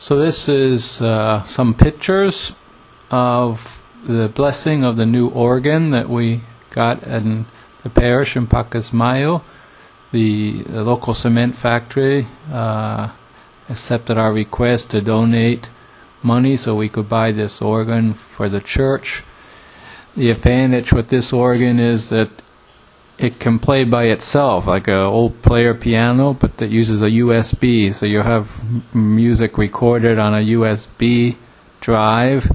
So this is some pictures of the blessing of the new organ that we got in the parish in Pacasmayo. The local cement factory accepted our request to donate money so we could buy this organ for the church. The advantage with this organ is that it can play by itself, like an old player piano, but that uses a USB. So you have music recorded on a USB drive.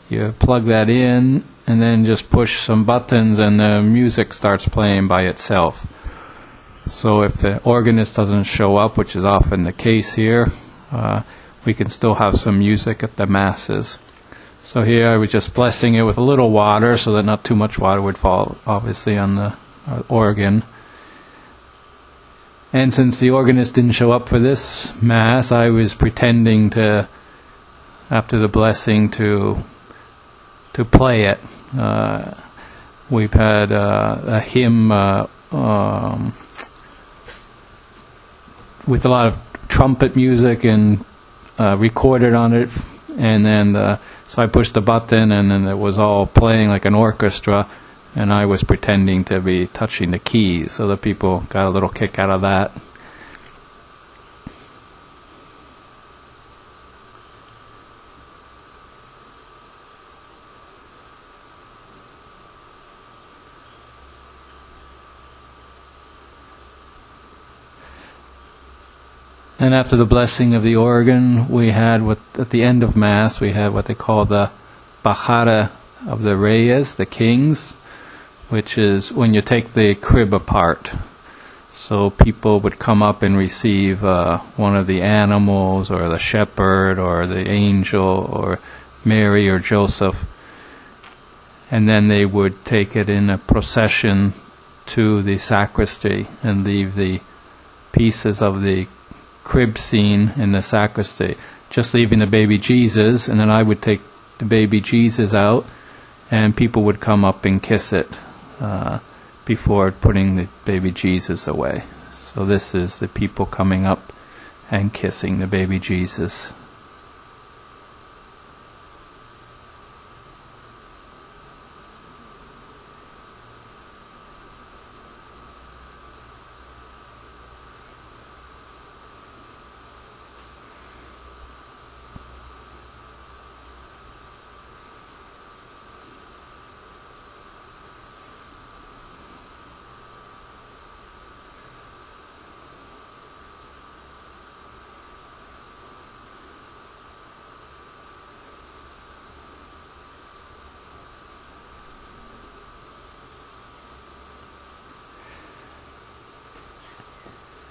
You plug that in, and then just push some buttons, and the music starts playing by itself. So if the organist doesn't show up, which is often the case here, we can still have some music at the masses. So here I was just blessing it with a little water so that not too much water would fall, obviously, on the organ. And since the organist didn't show up for this Mass, I was pretending to, after the blessing, to play it. We've had a hymn with a lot of trumpet music and recorded on it, and then so I pushed the button, and then it was all playing like an orchestra, and I was pretending to be touching the keys, so the people got a little kick out of that. And after the blessing of the organ, we had at the end of Mass, we had what they call the Bajada of the Reyes, the kings, which is when you take the crib apart. So people would come up and receive one of the animals, or the shepherd, or the angel, or Mary or Joseph, and then they would take it in a procession to the sacristy and leave the pieces of the crib scene in the sacristy, just leaving the baby Jesus, and then I would take the baby Jesus out, and people would come up and kiss it before putting the baby Jesus away. So this is the people coming up and kissing the baby Jesus.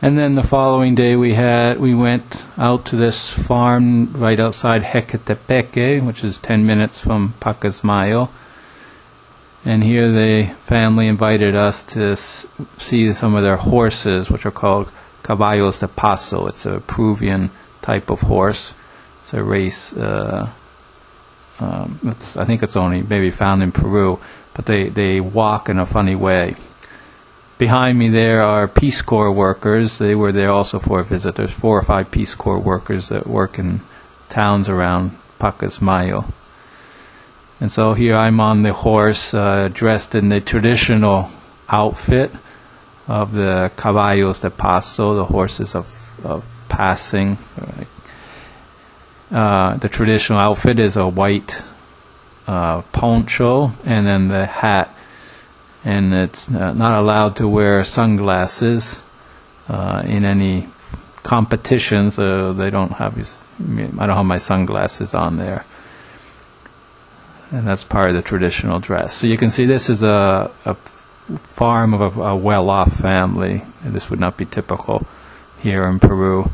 And then the following day we went out to this farm right outside Hequetepeque, which is 10 minutes from Pacasmayo. And here the family invited us to see some of their horses, which are called caballos de paso. It's a Peruvian type of horse. It's a race, I think it's only maybe found in Peru, but they walk in a funny way. Behind me there are Peace Corps workers. They were there also for a visit. There's 4 or 5 Peace Corps workers that work in towns around Pacasmayo. And so here I'm on the horse, dressed in the traditional outfit of the caballos de paso, the horses of passing. The traditional outfit is a white poncho, and then the hat. And it's not allowed to wear sunglasses in any competitions. They don't have I don't have my sunglasses on there, and that's part of the traditional dress. So you can see this is a farm of a well-off family. This would not be typical here in Peru.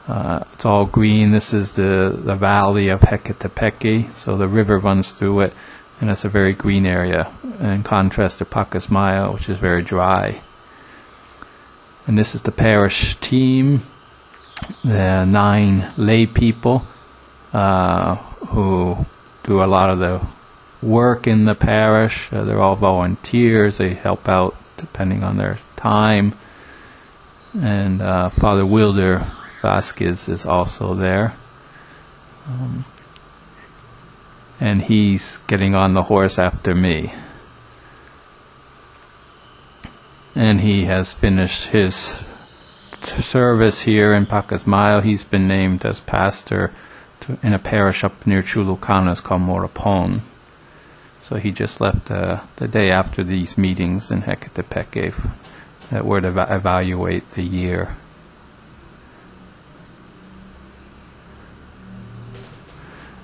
It's all green. This is the valley of Hequetepeque, so the river runs through it. And it's a very green area, in contrast to Pacasmayo, which is very dry. And this is the parish team, the 9 lay people who do a lot of the work in the parish. They're all volunteers. They help out depending on their time. And Father Wilder Vasquez is also there. And he's getting on the horse after me. And he has finished his service here in Pacasmayo. He's been named as pastor in a parish up near Chulucanos called Morapon. So he just left the day after these meetings in Hecatepeque that were to evaluate the year.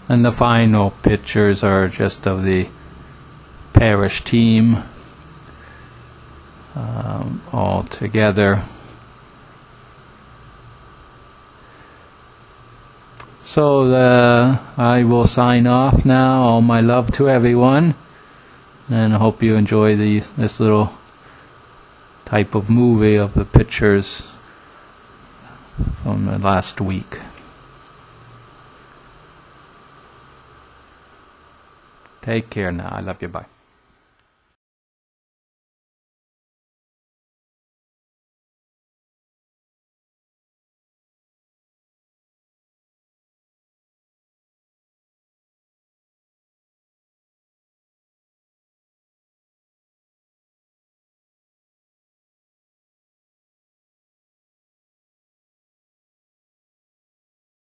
And the final pictures are just of the parish team all together. So I will sign off now. All my love to everyone, and I hope you enjoy this little type of movie of the pictures from the last week. Take care now. I love you. Bye.